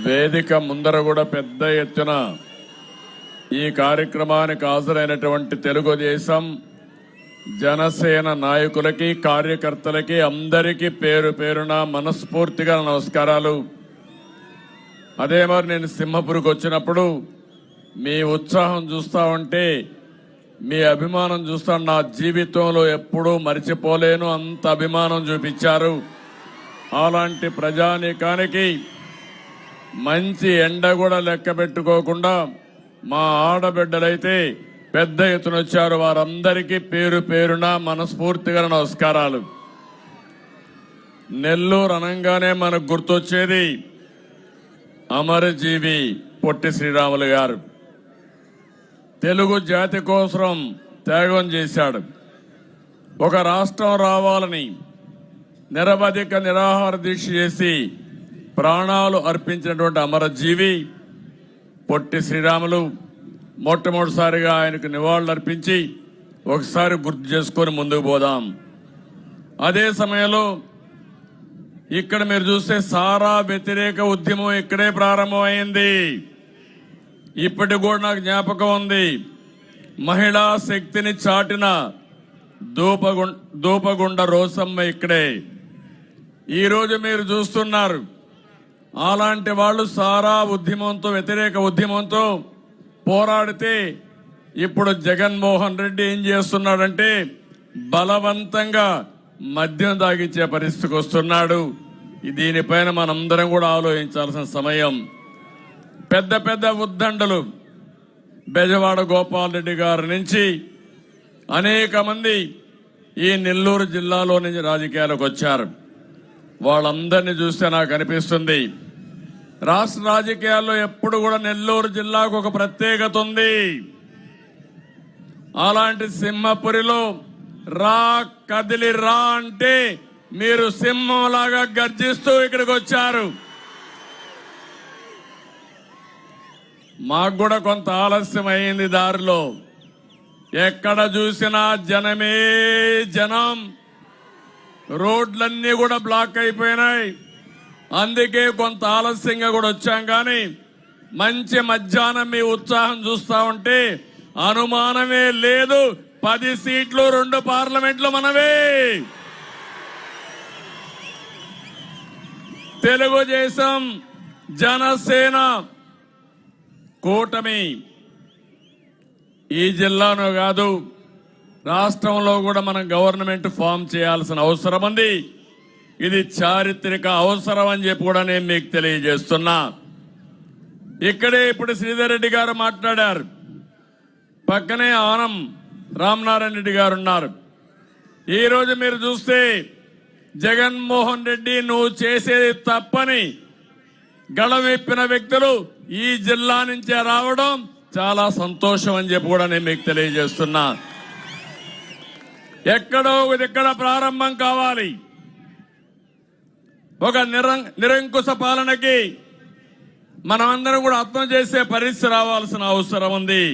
వేదిక ముందర కూడా పెద్ద ఎత్తున ఈ కార్యక్రమానికి హాజరైనటువంటి తెలుగుదేశం జనసేన నాయకులకి కార్యకర్తలకి అందరికీ పేరు పేరున మనస్ఫూర్తిగా నమస్కారాలు. అదే మరి నేను సింహపురికి వచ్చినప్పుడు మీ ఉత్సాహం చూస్తా ఉంటే, మీ అభిమానం చూస్తా నా జీవితంలో ఎప్పుడూ మర్చిపోలేను. అంత అభిమానం చూపించారు. అలాంటి ప్రజానీకానికి మంచి ఎండ కూడా లెక్క పెట్టుకోకుండా మా ఆడబిడ్డలైతే పెద్ద ఎత్తున వచ్చారు. వారందరికీ పేరు పేరున మనస్ఫూర్తిగా నమస్కారాలు. నెల్లూరు అనగానే మనకు గుర్తొచ్చేది అమరజీవి పొట్టి శ్రీరాములు గారు. తెలుగు జాతి కోసం త్యాగం చేశాడు. ఒక రాష్ట్రం రావాలని నిరవధిక నిరాహార దీక్ష చేసి ప్రాణాలు అర్పించినటువంటి అమరజీవి పొట్టి శ్రీరాములు. మొట్టమొదటిసారిగా ఆయనకు నివాళులు అర్పించి ఒకసారి గుర్తు చేసుకొని ముందుకు పోదాం. అదే సమయంలో ఇక్కడ మీరు చూస్తే సారా వ్యతిరేక ఉద్యమం ఇక్కడే ప్రారంభమైంది. ఇప్పటి కూడా నాకు జ్ఞాపకం ఉంది. మహిళా శక్తిని చాటిన దూపగుండ రోసమ్మ ఇక్కడే. ఈరోజు మీరు చూస్తున్నారు అలాంటి వాళ్ళు సారా ఉద్యమంతో వ్యతిరేక ఉద్యమంతో పోరాడితే ఇప్పుడు జగన్మోహన్ రెడ్డి ఏం చేస్తున్నాడంటే బలవంతంగా మద్యం తాగించే పరిస్థితికి వస్తున్నాడు. దీనిపైన మనందరం కూడా ఆలోచించాల్సిన సమయం. పెద్ద పెద్ద ఉద్దండలు బెజవాడ గోపాల్ రెడ్డి గారి నుంచి అనేక మంది ఈ నెల్లూరు జిల్లాలో నుంచి రాజకీయాలకు వచ్చారు. వాళ్ళందరినీ చూస్తే నాకు అనిపిస్తుంది రాష్ట్ర రాజకీయాల్లో ఎప్పుడు కూడా నెల్లూరు జిల్లాకు ఒక ప్రత్యేకత ఉంది. అలాంటి సింహపురిలో రా కదిలి రా అంటే మీరు సింహంలాగా గర్జిస్తూ ఇక్కడికి వచ్చారు. మాకు కూడా కొంత ఆలస్యం అయింది దారిలో. ఎక్కడ చూసినా జనమే జనం. రోడ్లన్నీ కూడా బ్లాక్ అయిపోయినాయి. అందుకే కొంత ఆలస్యంగా కూడా వచ్చాం. కానీ మంచి మధ్యాహ్నం మీ ఉత్సాహం చూస్తా ఉంటే అనుమానమే లేదు 10 సీట్లు 2 పార్లమెంట్లు మనవే. తెలుగుదేశం జనసేన కూటమి ఈ జిల్లాలో కాదు రాష్ట్రంలో కూడా మనం గవర్నమెంట్ ఫామ్ చేయాల్సిన అవసరం ఉంది. ఇది చారిత్రక అవసరం అని చెప్పి కూడా నేను మీకు తెలియజేస్తున్నా. ఇక్కడే ఇప్పుడు శ్రీధర్ రెడ్డి గారు మాట్లాడారు. పక్కనే ఆనం రామనారాయణ రెడ్డి గారు ఉన్నారు. ఈరోజు మీరు చూస్తే జగన్మోహన్ రెడ్డి నువ్వు చేసేది తప్పని గళవిప్పిన వ్యక్తులు ఈ జిల్లా నుంచే రావడం చాలా సంతోషం అని చెప్పి కూడా నేను మీకు తెలియజేస్తున్నా. ఎక్కడో ఇక్కడ ప్రారంభం కావాలి. ఒక నిరంకుశ పాలనకి మనమందరం కూడా అర్థం చేసే పరిస్థితి రావాల్సిన అవసరం ఉంది.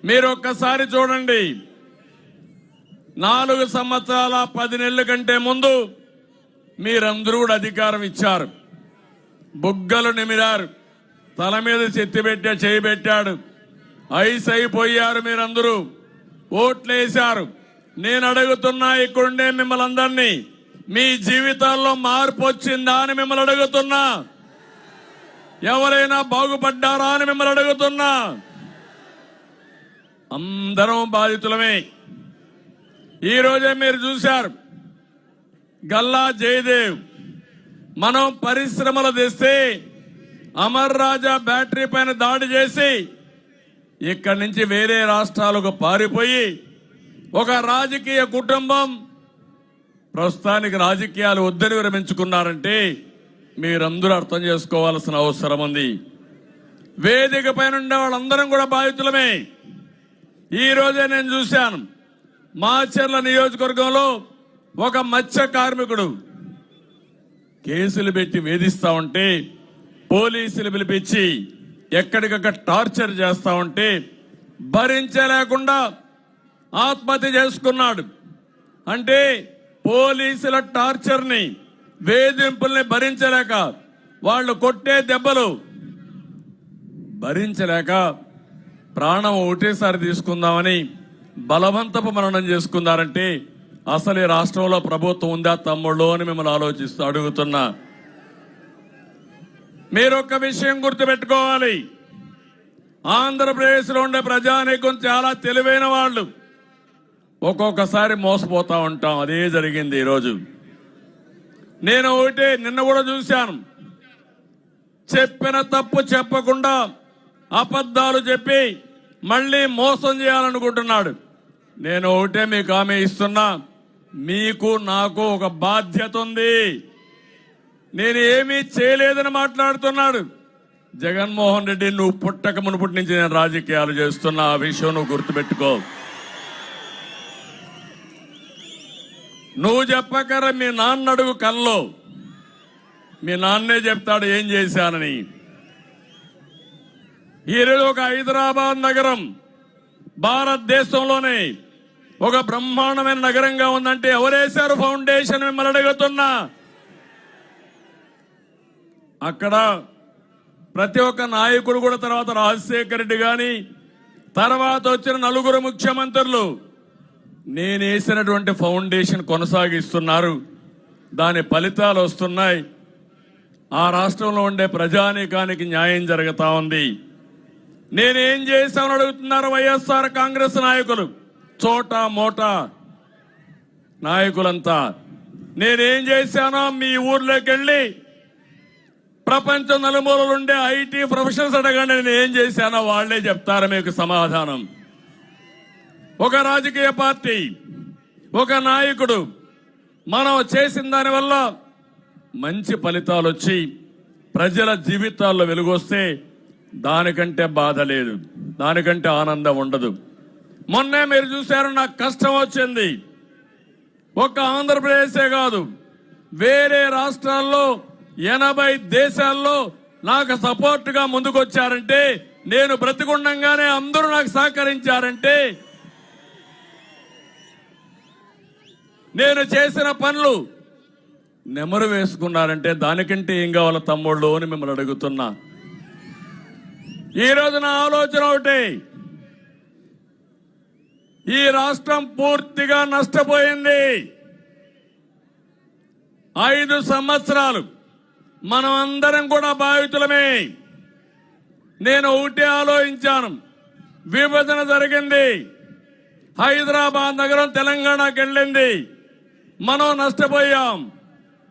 మీరు ఒక్కసారి చూడండి, 4 సంవత్సరాల 10 నెలల కంటే ముందు మీరందరూ కూడా అధికారం ఇచ్చారు. బుగ్గలు నిమిరారు, తల మీద చేయి పెట్టాడు, ఐస్ అయిపోయారు. మీరందరూ ఓట్లేశారు. నేను అడుగుతున్నా ఇక్కడుండే మిమ్మల్ని అందరినీ, మీ జీవితాల్లో మార్పు వచ్చిందా అని మిమ్మల్ని అడుగుతున్నా. ఎవరైనా బాగుపడ్డారా అని మిమ్మల్ని అడుగుతున్నా. అందరం బాధితులమే. ఈ రోజే మీరు చూశారు గల్లా జయదేవ్. మనం పరిశ్రమలు తెస్తే అమర్ రాజా బ్యాటరీ పైన దాడి చేసి ఇక్కడి నుంచి వేరే రాష్ట్రాలకు పారిపోయి ఒక రాజకీయ కుటుంబం ప్రస్తుతానికి రాజకీయాలు వద్దని విరమించుకున్నారంటే మీరందరూ అర్థం చేసుకోవాల్సిన అవసరం ఉంది. వేదిక పైన ఉండే వాళ్ళందరం కూడా బాధితులమే. ఈ రోజే నేను చూశాను మాచర్ల నియోజకవర్గంలో ఒక మత్స్య కార్మికుడు కేసులు పెట్టి వేధిస్తా ఉంటే పోలీసులు పిలిపించి ఎక్కడికక్కడ టార్చర్ చేస్తా ఉంటే భరించలేకుండా ఆత్మహత్య చేసుకున్నాడు. అంటే పోలీసుల టార్చర్ ని వేధింపుల్ని భరించలేక, వాళ్ళు కొట్టే దెబ్బలు భరించలేక ప్రాణం ఒకటేసారి తీసుకుందామని బలవంతపు మరణం చేసుకున్నారంటే అసలు ఈ రాష్ట్రంలో ప్రభుత్వం ఉందా తమ్ముళ్ళు అని మిమ్మల్ని అడుగుతున్నా. మీరొక్క విషయం గుర్తుపెట్టుకోవాలి. ఆంధ్రప్రదేశ్లో ఉండే ప్రజానీకం చాలా తెలివైన వాళ్ళు. ఒక్కొక్కసారి మోసపోతా ఉంటాం. అదే జరిగింది ఈరోజు. నేను ఒకటే నిన్న కూడా చూశాను. చెప్పిన తప్పు చెప్పకుండా అబద్ధాలు చెప్పి మళ్ళీ మోసం చేయాలనుకుంటున్నాడు. నేను ఒకటే మీకు హామీ ఇస్తున్నా, మీకు నాకు ఒక బాధ్యత ఉంది. నేను ఏమీ చేయలేదని మాట్లాడుతున్నాడు జగన్మోహన్ రెడ్డి. నువ్వు పుట్టక మునుపటి నుంచి నేను రాజకీయాలు చేస్తున్నా. ఆ విషయం నువ్వు గుర్తుపెట్టుకో. నువ్వు చెప్పకరా మీ నాన్న అడుగు కల్లో. మీ నాన్నే చెప్తాడు ఏం చేశానని. ఈరోజు ఒక హైదరాబాద్ నగరం భారతదేశంలోనే ఒక బ్రహ్మాండమైన నగరంగా ఉందంటే ఎవరేశారు ఫౌండేషన్? మిమ్మల్ని అడుగుతున్నా. అక్కడ ప్రతి ఒక్క నాయకుడు కూడా, తర్వాత రాజశేఖర రెడ్డి గాని, తర్వాత వచ్చిన నలుగురు ముఖ్యమంత్రులు నేనేసినటువంటి ఫౌండేషన్ కొనసాగిస్తున్నారు. దాని ఫలితాలు వస్తున్నాయి. ఆ రాష్ట్రంలో ఉండే ప్రజానీకానికి న్యాయం జరుగుతా ఉంది. నేనేం చేశామని అడుగుతున్నారు వైఎస్ఆర్ కాంగ్రెస్ నాయకులు, చోటా మోటా నాయకులంతా. నేనేం చేశానో మీ ఊర్లోకి వెళ్ళి ప్రపంచ నలుమూలలుండే ఐటీ ప్రొఫెషనల్స్ అడగండి, నేను ఏం చేశానో వాళ్లే చెప్తారు మీకు సమాధానం. ఒక రాజకీయ పార్టీ, ఒక నాయకుడు మనం చేసిన దానివల్ల మంచి ఫలితాలు వచ్చి ప్రజల జీవితాల్లో వెలుగొస్తే దానికంటే బాధ లేదు, దానికంటే ఆనందం ఉండదు. మొన్నే మీరు చూశారు, నాకు కష్టం వచ్చింది. ఒక్క ఆంధ్రప్రదేశే కాదు, వేరే రాష్ట్రాల్లో 80 దేశాల్లో నాకు సపోర్ట్గా ముందుకొచ్చారంటే, నేను బ్రతికుండంగానే అందరూ నాకు సహకరించారంటే, నేను చేసిన పనులు నెమరు వేసుకున్నారంటే దానికంటే ఏం కావాల తమ్ముళ్ళు అని మిమ్మల్ని అడుగుతున్నా. ఈరోజు నా ఆలోచన ఒకటి, ఈ రాష్ట్రం పూర్తిగా నష్టపోయింది. 5 సంవత్సరాలు మనం అందరం కూడా బాధితులమే. నేను ఒకటే ఆలోచించాను, విభజన జరిగింది, హైదరాబాద్ నగరం తెలంగాణకి వెళ్ళింది, మనం నష్టపోయాం.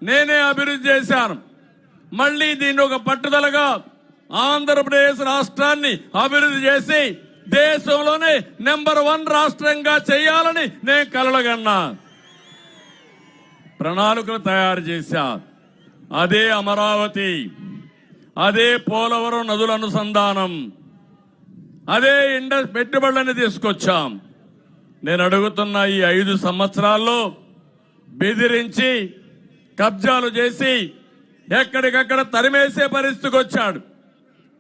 నేనే అభివృద్ధి చేశాను. మళ్ళీ దీన్ని ఒక పట్టుదలగా ఆంధ్రప్రదేశ్ రాష్ట్రాన్ని అభివృద్ధి చేసి దేశంలోనే నెంబర్ 1 రాష్ట్రంగా చేయాలని నేను కలలుగన్నా. ప్రణాళికలు తయారు చేశా. అదే అమరావతి, అదే పోలవరం నదుల అనుసంధానం, అదే పెట్టుబడులని తీసుకొచ్చాం. నేను అడుగుతున్న ఈ 5 సంవత్సరాల్లో బెదిరించి కబ్జాలు చేసి ఎక్కడికక్కడ తరిమేసే పరిస్థితికి వచ్చాడు.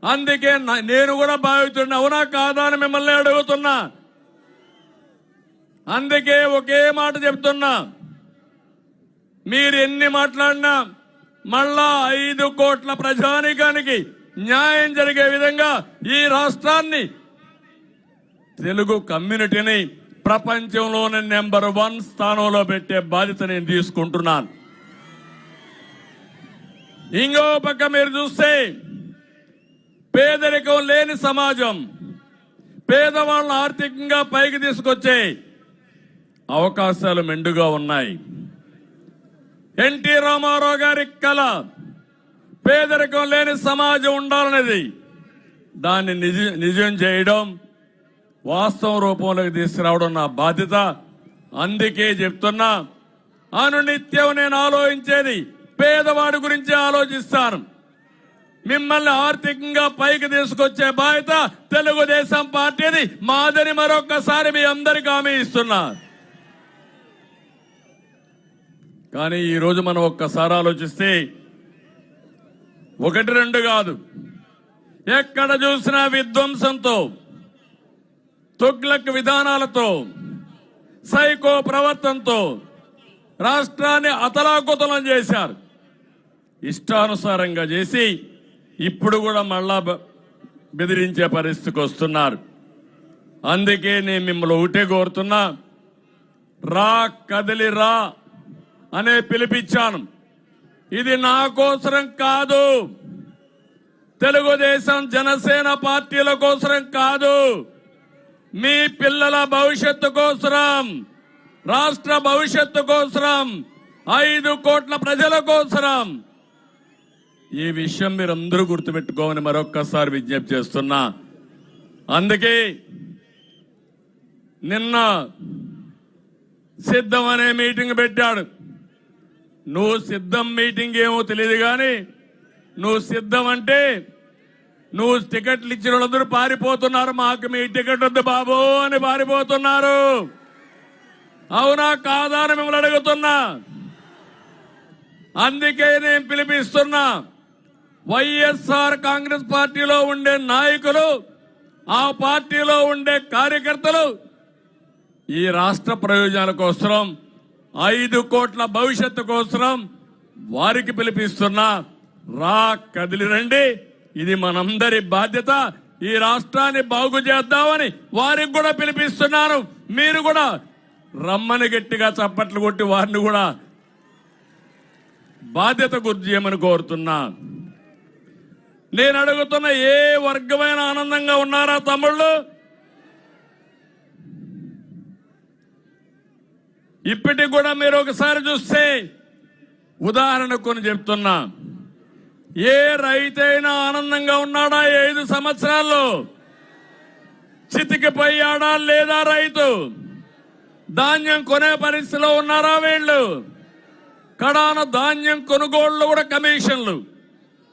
అందుకే నేను కూడా భావిస్తున్నా, అవునా కాదా అని మిమ్మల్ని అడుగుతున్నా. అందుకే ఒకే మాట చెప్తున్నా, మీరు ఎన్ని మాట్లాడినా మళ్ళా 5 కోట్ల ప్రజానీకానికి న్యాయం జరిగే విధంగా ఈ రాష్ట్రాన్ని, తెలుగు కమ్యూనిటీని ప్రపంచంలోనే నెంబర్ 1 స్థానంలో పెట్టే బాధ్యత నేను తీసుకుంటున్నాను. ఇంకో పక్క మీరు చూస్తే పేదరికం లేని సమాజం, పేదవాళ్ళను ఆర్థికంగా పైకి తీసుకొచ్చే అవకాశాలు మెండుగా ఉన్నాయి. ఎన్టీ రామారావు గారి కళ పేదరికం లేని సమాజం ఉండాలనేది. దాన్ని నిజం చేయడం, వాస్తవం రూపంలోకి తీసుకురావడం నా బాధ్యత. అందుకే చెప్తున్నా, అనునిత్యం నేను ఆలోచించేది పేదవాడి గురించి ఆలోచిస్తాను. మిమ్మల్ని ఆర్థికంగా పైకి తీసుకొచ్చే బాధ్యత తెలుగుదేశం పార్టీది, మాదని మరొక్కసారి మీ అందరికీ హామీ ఇస్తున్నా. కానీ ఈరోజు మనం ఒక్కసారి ఆలోచిస్తే 1, 2 కాదు, ఎక్కడ చూసినా విధ్వంసంతో, తుగ్లక్ విధానాలతో, సైకో ప్రవర్తనతో రాష్ట్రాన్ని అతలాకుతలం చేశారు. ఇష్టానుసారంగా చేసి ఇప్పుడు కూడా మళ్ళా బెదిరించే పరిస్థితికి వస్తున్నారు. అందుకే నేను మిమ్మల్ని ఒకటే కోరుతున్నా, రా కదిలి రా అనే పిలిపించాను. ఇది నా కోసరం కాదు, తెలుగుదేశం జనసేన పార్టీల కోసరం కాదు, మీ పిల్లల భవిష్యత్తు కోసరం, రాష్ట్ర భవిష్యత్తు కోసరం, 5 కోట్ల ప్రజల కోసరం. ఈ విషయం మీరందరూ గుర్తుపెట్టుకోమని మరొక్కసారి విజ్ఞప్తి చేస్తున్నా. అందుకే నిన్న సిద్ధం అనే మీటింగ్ పెట్టాడు. నువ్వు సిద్ధం మీటింగ్ ఏమో తెలియదు కానీ నువ్వు సిద్ధం అంటే నువ్వు టికెట్లు ఇచ్చిన వాళ్ళందరూ పారిపోతున్నారు. మాకు మీ టికెట్ వద్దు బాబు అని పారిపోతున్నారు. అవునా కాదా అని మిమ్మల్ని అడుగుతున్నా. అందుకే నేను పిలిపిస్తున్నా, వైఎస్ఆర్ కాంగ్రెస్ పార్టీలో ఉండే నాయకులు, ఆ పార్టీలో ఉండే కార్యకర్తలు ఈ రాష్ట్ర ప్రయోజనాల కోసం, 5 కోట్ల భవిష్యత్తు కోసం వారికి పిలిపిస్తున్నా. రా కదిలి రండి, ఇది మనందరి బాధ్యత. ఈ రాష్ట్రాన్ని బాగు చేద్దామని వారికి కూడా పిలిపిస్తున్నాను. మీరు కూడా రమ్మని గట్టిగా చప్పట్లు కొట్టి వారిని కూడా బాధ్యత గుర్తు చేయమని కోరుతున్నా. నేను అడుగుతున్న ఏ వర్గమైన ఆనందంగా ఉన్నారా తమ్ముళ్ళు? ఇప్పటికి కూడా మీరు ఒకసారి చూస్తే, ఉదాహరణ కొన్ని చెప్తున్నా, ఏ రైతైనా ఆనందంగా ఉన్నాడా? 5 సంవత్సరాల్లో చితికిపోయాడా లేదా రైతు? ధాన్యం కొనే పరిస్థితిలో ఉన్నారా వీళ్ళు? కడాన ధాన్యం కొనుగోళ్లు కూడా కమిషన్లు.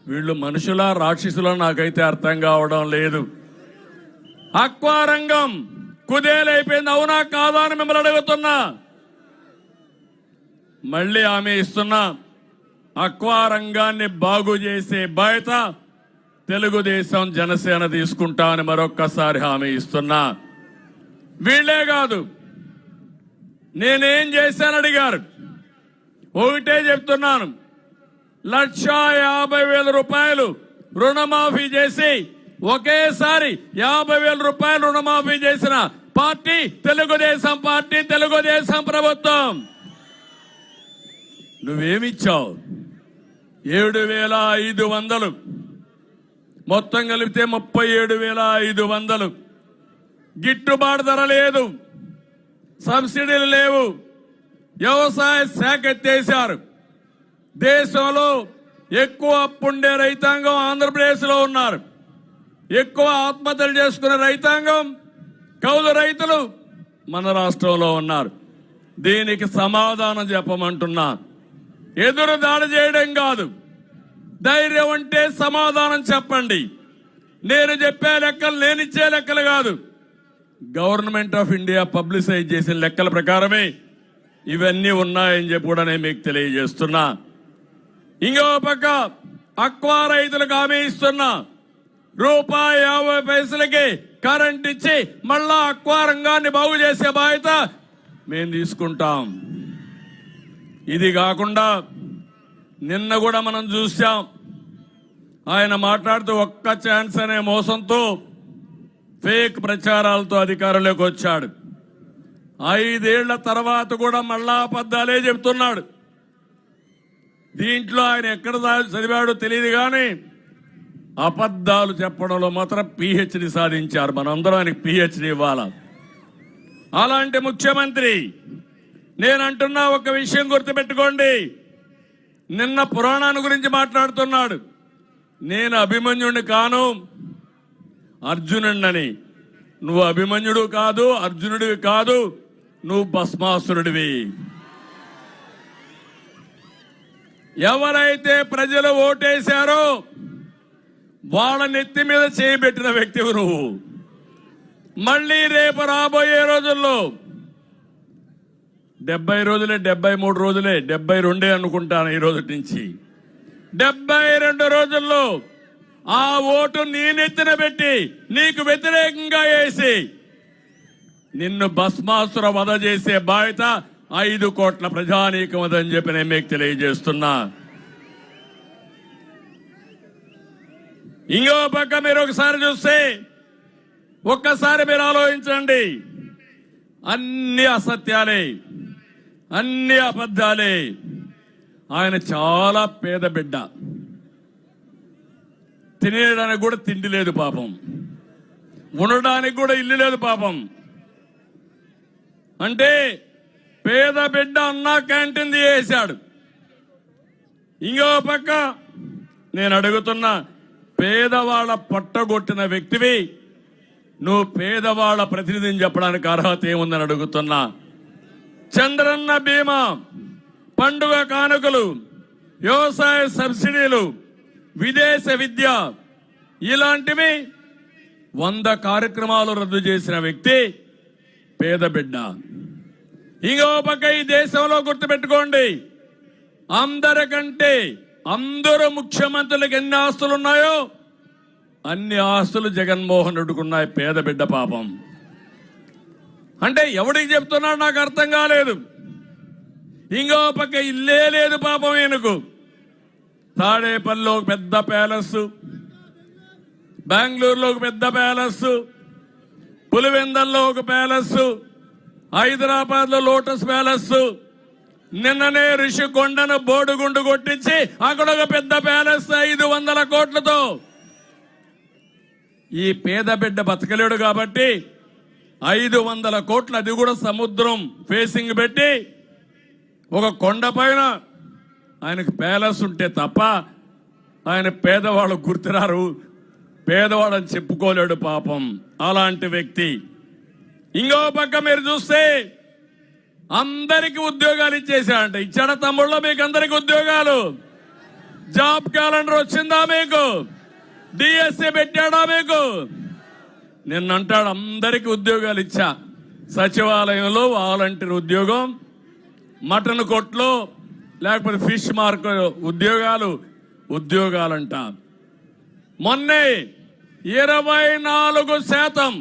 వీళ్ళు మనుషులా రాక్షసులా నాకైతే అర్థం కావడం లేదు. అక్వా రంగం కుదేలైపోయింది. అవునా కాదా అని మిమ్మల్ని అడుగుతున్నా. మళ్ళీ హామీ ఇస్తున్నా, అక్వా రంగాన్ని బాగు చేసే బాధ్యత తెలుగుదేశం జనసేన తీసుకుంటామని మరొక్కసారి హామీ ఇస్తున్నా. వీళ్లే కాదు, నేనేం చేశాను అడిగారు. ఒకటే చెప్తున్నాను, 1,50,000 రూపాయలు రుణమాఫీ చేసి ఒకేసారి 50,000 రూపాయలు రుణమాఫీ చేసిన పార్టీ తెలుగుదేశం పార్టీ, తెలుగుదేశం ప్రభుత్వం. నువ్వేమిచ్చావు? 7,500, మొత్తం కలిపితే 37,500. గిట్టుబాటు ధర లేదు, సబ్సిడీలు లేవు, వ్యవసాయ శాఖ ఎత్తేశారు. దేశంలో ఎక్కువ అప్పుండే రైతాంగం ఆంధ్రప్రదేశ్ లో ఉన్నారు. ఎక్కువ ఆత్మహత్యలు చేసుకునే రైతాంగం, కౌలు రైతులు మన రాష్ట్రంలో ఉన్నారు. దీనికి సమాధానం చెప్పమంటున్నా. ఎదురు దాడి చేయడం కాదు, ధైర్యం ఉంటే సమాధానం చెప్పండి. నేను చెప్పే లెక్కలు నేనిచ్చే లెక్కలు కాదు, గవర్నమెంట్ ఆఫ్ ఇండియా పబ్లిసైజ్ చేసిన లెక్కల ప్రకారమే ఇవన్నీ ఉన్నాయని చెప్పి కూడా నేను మీకు తెలియజేస్తున్నా. ఇంకో పక్క అక్వా రైతులకు హామీ ఇస్తున్నా, ₹50 కరెంట్ ఇచ్చి మళ్ళా అక్వా రంగాన్ని బాగు చేసే బాధ్యత మేము తీసుకుంటాం. ఇది కాకుండా నిన్న కూడా మనం చూసాం, ఆయన మాట్లాడుతూ ఒక్క ఛాన్స్ అనే మోసంతో ఫేక్ ప్రచారాలతో అధికారంలోకి వచ్చాడు. 5 ఏళ్ల తర్వాత కూడా మళ్ళా అబద్ధాలే చెబుతున్నాడు. దీంట్లో ఆయన ఎక్కడ చదివాడో తెలియదు కానీ అబద్ధాలు చెప్పడంలో మాత్రం PhD సాధించారు. మనందరం ఆయనకి PhD ఇవ్వాలి. అలాంటి ముఖ్యమంత్రి నేనంటున్నా, ఒక విషయం గుర్తుపెట్టుకోండి. నిన్న పురాణాన్ని గురించి మాట్లాడుతున్నాడు. నేను అభిమన్యుడిని కాను, అర్జునుడిని. నువ్వు అభిమన్యుడు కాదు, అర్జునుడివి కాదు, నువ్వు భస్మాసురుడివి. ఎవరైతే ప్రజలు ఓటేశారో వాళ్ళ నెత్తి మీద చేయబెట్టిన వ్యక్తివి నువ్వు. మళ్ళీ రేపు రాబోయే రోజుల్లో 70 రోజులే, 73 రోజులే, 72 అనుకుంటాను ఈ రోజు నుంచి. 72 రోజుల్లో ఆ ఓటు నీ నెత్తిన పెట్టి నీకు వ్యతిరేకంగా వేసి నిన్ను భస్మాసుర వధ చేసే బాధ్యత 5 కోట్ల ప్రజానీకం అని చెప్పి నేను మీకు తెలియజేస్తున్నా. ఇంకో పక్క మీరు ఒకసారి చూస్తే ఒక్కసారి మీరు ఆలోచించండి, అన్ని అసత్యాలే, అన్ని అబద్ధాలే. ఆయన చాలా పేద బిడ్డ, తినేయడానికి కూడా తిండి లేదు పాపం, ఉండడానికి కూడా ఇల్లు లేదు పాపం. అంటే పేద బిడ్డ అన్నా క్యాంటీన్ తీసేశాడు. ఇంకో పక్క నేను అడుగుతున్నా, పేదవాళ్ళ పట్టగొట్టిన వ్యక్తివి నువ్వు పేదవాళ్ళ ప్రతినిధిని చెప్పడానికి అర్హత ఏముందని అడుగుతున్నా. చంద్రన్న బీమా, పండుగ కానుకలు, వ్యవసాయ సబ్సిడీలు, విదేశ విద్య, ఇలాంటివి 100 కార్యక్రమాలు రద్దు చేసిన వ్యక్తి పేద బిడ్డ. ఇంకో పక్క ఈ దేశంలో గుర్తుపెట్టుకోండి, అందరికంటే అందరూ ముఖ్యమంత్రులకు ఎన్ని ఆస్తులు ఉన్నాయో అన్ని ఆస్తులు జగన్మోహన్ రెడ్డికున్నాయి పేద బిడ్డ పాపం. అంటే ఎవడికి చెప్తున్నాడు నాకు అర్థం కాలేదు. ఇంకో పక్క ఇల్లే లేదు పాపం ఈయనకు. తాడేపల్లిలో ఒక పెద్ద ప్యాలెస్, బెంగళూరులో ఒక పెద్ద ప్యాలెస్, పులివెందల్లో ఒక ప్యాలెస్, హైదరాబాద్ లో లోటస్ ప్యాలెస్, నిన్ననే రిషికొండను బోడుగుండు కొట్టించి అక్కడ ఒక పెద్ద ప్యాలెస్ 500 కోట్లతో. ఈ పేద బిడ్డ బతకలేడు కాబట్టి 500 కోట్లు, అది కూడా సముద్రం ఫేసింగ్ పెట్టి ఒక కొండ పైన ఆయనకు ప్యాలెస్ ఉంటే తప్ప ఆయన పేదవాళ్ళు గుర్తురారు, పేదవాళ్ళని చెప్పుకోలేడు పాపం అలాంటి వ్యక్తి. ఇంకో పక్క మీరు చూస్తే అందరికి ఉద్యోగాలు ఇచ్చేసాడంట. ఇచ్చాడ తమ్ముళ్ళ మీకు అందరికి ఉద్యోగాలు? జాబ్ క్యాలెండర్ వచ్చిందా మీకు? డిఎస్సి పెట్టాడా మీకు? నిన్నంటాడు అందరికి ఉద్యోగాలు ఇచ్చా. సచివాలయంలో వాలంటీర్ ఉద్యోగం, మటన్ కొట్లో లేకపోతే ఫిష్ మార్కెట్ ఉద్యోగాలంట. మొన్నే 24%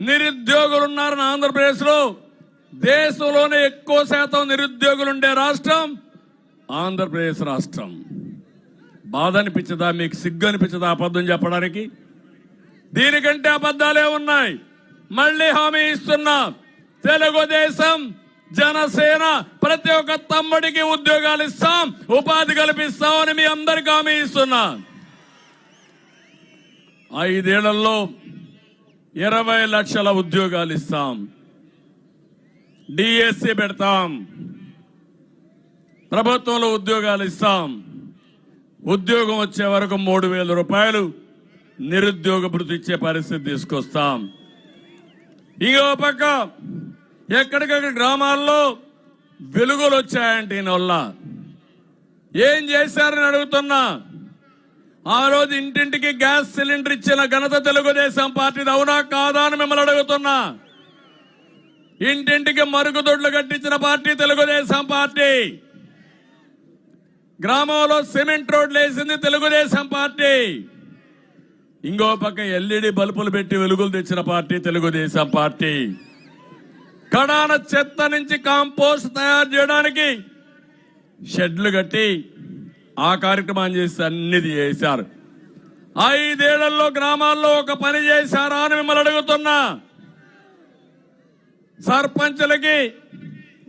నిరుద్యోగులున్నారని ఆంధ్రప్రదేశ్ లో. దేశంలోనే ఎక్కువ శాతం నిరుద్యోగులుండే రాష్ట్రం ఆంధ్రప్రదేశ్ రాష్ట్రం. బాధ అనిపించదా మీకు? సిగ్గు అనిపించదా అబద్ధం చెప్పడానికి? దీనికంటే అబద్ధాలే ఉన్నాయి. మళ్ళీ హామీ ఇస్తున్నా, తెలుగుదేశం జనసేన ప్రతి ఒక్క తమ్ముడికి ఉద్యోగాలు ఇస్తాం, ఉపాధి కల్పిస్తామని మీ అందరికీ హామీ ఇస్తున్నా. 5 ఏళ్లలో 20 లక్షల ఉద్యోగాలు ఇస్తాం, డిఎస్సి పెడతాం, ప్రభుత్వంలో ఉద్యోగాలు ఇస్తాం. ఉద్యోగం వచ్చే వరకు 3,000 రూపాయలు నిరుద్యోగ భృతి ఇచ్చే పరిస్థితి తీసుకొస్తాం. ఇంకో పక్క ఎక్కడికక్కడ గ్రామాల్లో వెలుగులు వచ్చాయంటే ఈయన వల్ల ఏం చేశారని అడుగుతున్నా. ఆ రోజు ఇంటింటికి గ్యాస్ సిలిండర్ ఇచ్చిన ఘనత తెలుగుదేశం పార్టీది, అవునా కాదా అని మిమ్మల్ని అడుగుతున్నా. ఇంటింటికి మరుగుదొడ్లు కట్టించిన పార్టీ తెలుగుదేశం పార్టీ. గ్రామంలో సిమెంట్ రోడ్లు వేసింది తెలుగుదేశం పార్టీ. ఇంకో పక్క ఎల్ఈడి బల్బులు పెట్టి వెలుగులు తెచ్చిన పార్టీ తెలుగుదేశం పార్టీ. కడాన చెత్త నుంచి కాంపోస్ట్ తయారు చేయడానికి షెడ్లు కట్టి ఆ కార్యక్రమాన్ని చేసి అన్నిది చేశారు. 5 ఏళ్లలో గ్రామాల్లో ఒక పని చేశారా అని మిమ్మల్ని అడుగుతున్నా. సర్పంచులకి,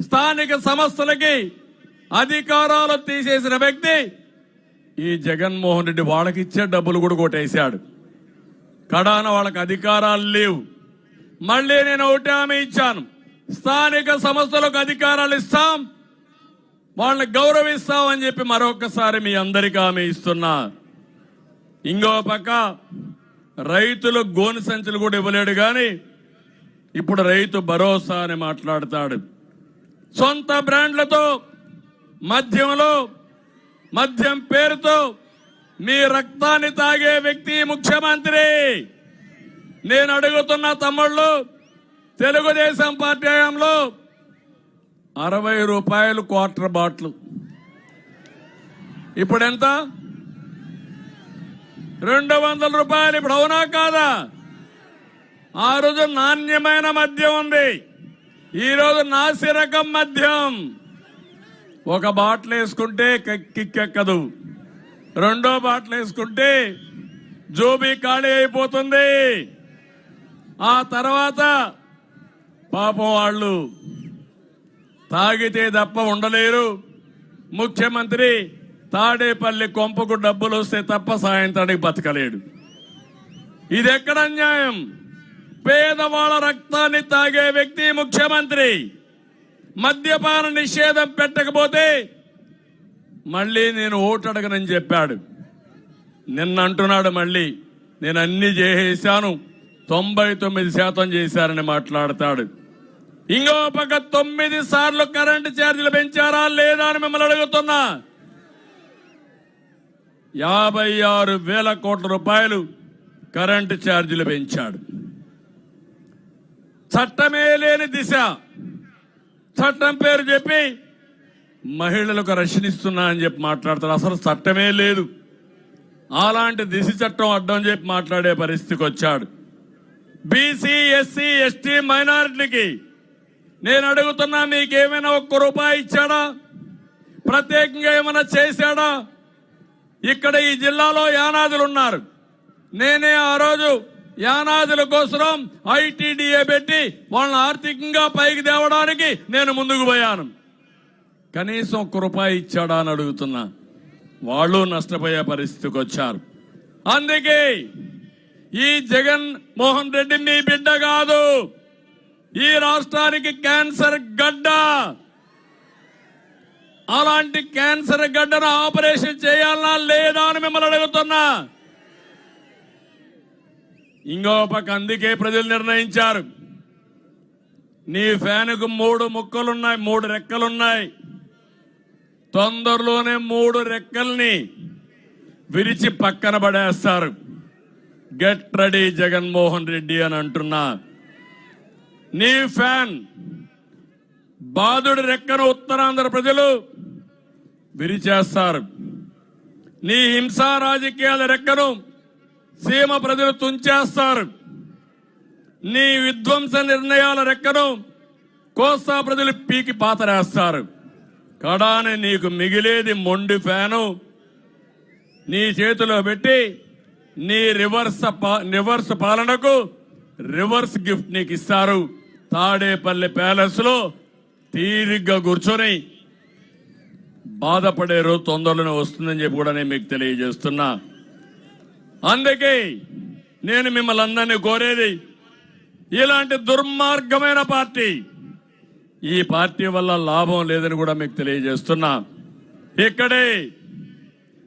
స్థానిక సంస్థలకి అధికారాలు తీసేసిన వ్యక్తి ఈ జగన్మోహన్ రెడ్డి. వాళ్ళకి ఇచ్చే డబ్బులు కూడా కొట్టేశాడు. కడాన వాళ్ళకి అధికారాలు లేవు. మళ్ళీ నేను ఒకటి హామీ ఇచ్చాను, స్థానిక సంస్థలకు అధికారాలు ఇస్తాం, వాళ్ళని గౌరవిస్తామని చెప్పి మరొకసారి మీ అందరికీ హామీ ఇస్తున్నా. ఇంకో పక్క రైతులు గోను సంచులు కూడా ఇవ్వలేడు కానీ ఇప్పుడు రైతు భరోసా అని మాట్లాడతాడు. సొంత బ్రాండ్లతో మద్యం పేరుతో మీ రక్తాన్ని తాగే వ్యక్తి ముఖ్యమంత్రి. నేను అడుగుతున్న తమ్ముళ్ళు, తెలుగుదేశం పార్టీ హయాంలో 60 రూపాయలు క్వార్టర్ బాటిల్, ఇప్పుడు ఎంత? 200 రూపాయలు. ఇప్పుడు అవునా కాదా? ఆ రోజు నాణ్యమైన మద్యం ఉంది, ఈ రోజు నాసి రకం మద్యం. ఒక బాటిల్ వేసుకుంటే కిక్కెక్కదు, రెండో బాటిల్ వేసుకుంటే జోబీ ఖాళీ అయిపోతుంది. ఆ తర్వాత పాపం వాళ్ళు తాగితే తప్ప ఉండలేరు. ముఖ్యమంత్రి తాడేపల్లి కొంపకు డబ్బులు వస్తే తప్ప సాయంత్రానికి బతకలేడు. ఇది ఎక్కడ అన్యాయం? పేదవాళ్ళ రక్తాన్ని తాగే వ్యక్తి ముఖ్యమంత్రి. మద్యపాన నిషేధం పెట్టకపోతే మళ్ళీ నేను ఓటు అడగనని చెప్పాడు. నిన్న అంటున్నాడు మళ్ళీ నేను అన్ని చేసేశాను, 99% చేశారని మాట్లాడతాడు. ఇంకో పక్క 9 సార్లు కరెంటు ఛార్జీలు పెంచారా లేదా అని మిమ్మల్ని అడుగుతున్నా. 56,000 కోట్ల రూపాయలు కరెంటు ఛార్జీలు పెంచాడు. చట్టమే లేని దిశ, చట్టం పేరు చెప్పి మహిళలకు రక్షణ ఇస్తున్నా అని చెప్పి మాట్లాడతారు. అసలు చట్టమే లేదు. అలాంటి దిశ చట్టం అడ్డం చెప్పి మాట్లాడే పరిస్థితికి వచ్చాడు. బీసీ, ఎస్సీ, ఎస్టీ, మైనారిటీకి నేను అడుగుతున్నా, మీకేమైనా ₹1 ఇచ్చాడా? ప్రత్యేకంగా ఏమైనా చేశాడా? ఇక్కడ ఈ జిల్లాలో యానాదులు ఉన్నారు. నేనే ఆ రోజు యానాదుల కోసం ఐటీడీఏ పెట్టి వాళ్ళని ఆర్థికంగా పైకి తేవడానికి నేను ముందుకు పోయాను. కనీసం ₹1 ఇచ్చాడా అని అడుగుతున్నా. వాళ్ళు నష్టపోయే పరిస్థితికి వచ్చారు. అందుకే ఈ జగన్ మోహన్ రెడ్డి మీ బిడ్డ కాదు, ఈ రాష్ట్రానికి క్యాన్సర్ గడ్డ. అలాంటి క్యాన్సర్ గడ్డను ఆపరేషన్ చేయాలనా లేదా అని మిమ్మల్ని అడుగుతున్నా. ఇంకో పక్క అందుకే ప్రజలు నిర్ణయించారు, నీ ఫ్యాన్కు 3 ముక్కలున్నాయి, 3 రెక్కలున్నాయి. తొందరలోనే 3 రెక్కల్ని విరిచి పక్కన పడేస్తారు. గెట్ రెడీ జగన్మోహన్ రెడ్డి అని అంటున్నా. నీ ఫ్యాన్ బాధుడి రెక్కను ఉత్తరాంధ్ర ప్రజలు విరిచేస్తారు. నీ హింసా రాజకీయాల రెక్కను సీమ ప్రజలు తుంచేస్తారు. నీ విధ్వంస నిర్ణయాల రెక్కను కోస్తా ప్రజలు పీకి పాతరేస్తారు. కడాని నీకు మిగిలేది మొండి ఫ్యాను. నీ చేతిలో పెట్టి నీ రివర్స్ పాలనకు రివర్స్ గిఫ్ట్ నీకు ఇస్తారు. తాడేపల్లి ప్యాలెస్ లో తీరిగ్గా కూర్చొని బాధపడే రోజు తొందరలోనే వస్తుందని చెప్పి కూడా నేను మీకు తెలియజేస్తున్నా. అందుకే నేను మిమ్మల్ని అందరినీ కోరేది, ఇలాంటి దుర్మార్గమైన పార్టీ, ఈ పార్టీ వల్ల లాభం లేదని కూడా మీకు తెలియజేస్తున్నా. ఇక్కడే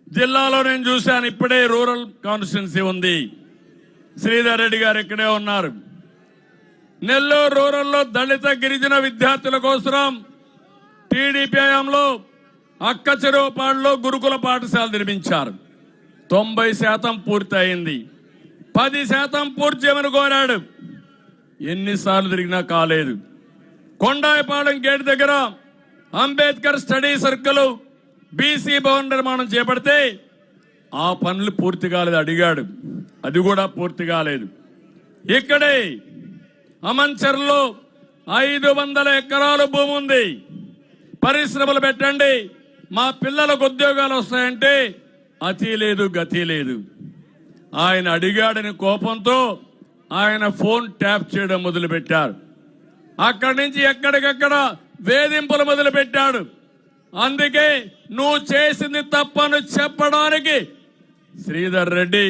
జిల్లాలో నేను చూశాను, ఇప్పుడే రూరల్ కాన్స్టిట్యున్సీ ఉంది. శ్రీధర్ రెడ్డి గారు ఇక్కడే ఉన్నారు. నెల్లూరు రూరల్లో దళిత గిరిజన విద్యార్థుల కోసం టీడీపీ హయాంలో అక్క చెరువుపాడులో గురుకుల పాఠశాల నిర్మించారు. 90% పూర్తి అయింది. 10% పూర్తి చేయమని కోరాడు. ఎన్నిసార్లు తిరిగినా కాలేదు. కొండాయిపాలెం గేట్ దగ్గర Ambedkar study circle BC Bhavan నిర్మాణం చేపడితే ఆ పనులు పూర్తి కాలేదు. అడిగాడు, అది కూడా పూర్తి కాలేదు. ఇక్కడే అమంచర్లో 500 ఎకరాల భూమి ఉంది. పరిశ్రమలు పెట్టండి, మా పిల్లలకు ఉద్యోగాలు వస్తాయంటే అతి లేదు గతి లేదు. ఆయన అడిగాడని కోపంతో ఆయన ఫోన్ ట్యాప్ చేయడం మొదలుపెట్టారు. అక్కడి నుంచి ఎక్కడికక్కడ వేధింపులు మొదలుపెట్టాడు. అందుకే నువ్వు చేసింది తప్పని చెప్పడానికి శ్రీధర్ రెడ్డి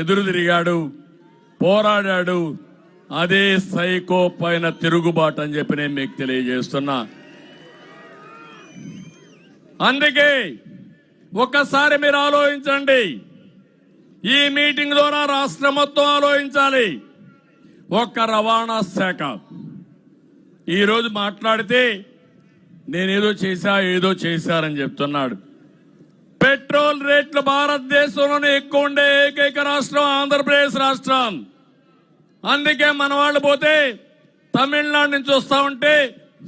ఎదురు తిరిగాడు, పోరాడాడు. అదే సైకో పైన తిరుగుబాటు అని చెప్పి నేను మీకు తెలియజేస్తున్నా. అందుకే ఒక్కసారి మీరు ఆలోచించండి. ఈ మీటింగ్ ద్వారా రాష్ట్రం మొత్తం ఆలోచించాలి. ఒక్క రవాణా శాఖ ఈరోజు మాట్లాడితే నేనేదో చేశారని చెప్తున్నాడు. పెట్రోల్ రేట్లు భారతదేశంలోనే ఎక్కువ ఉండే ఏకైక రాష్ట్రం ఆంధ్రప్రదేశ్ రాష్ట్రం. అందుకే మన వాళ్ళు పోతే తమిళనాడు నుంచి వస్తా ఉంటే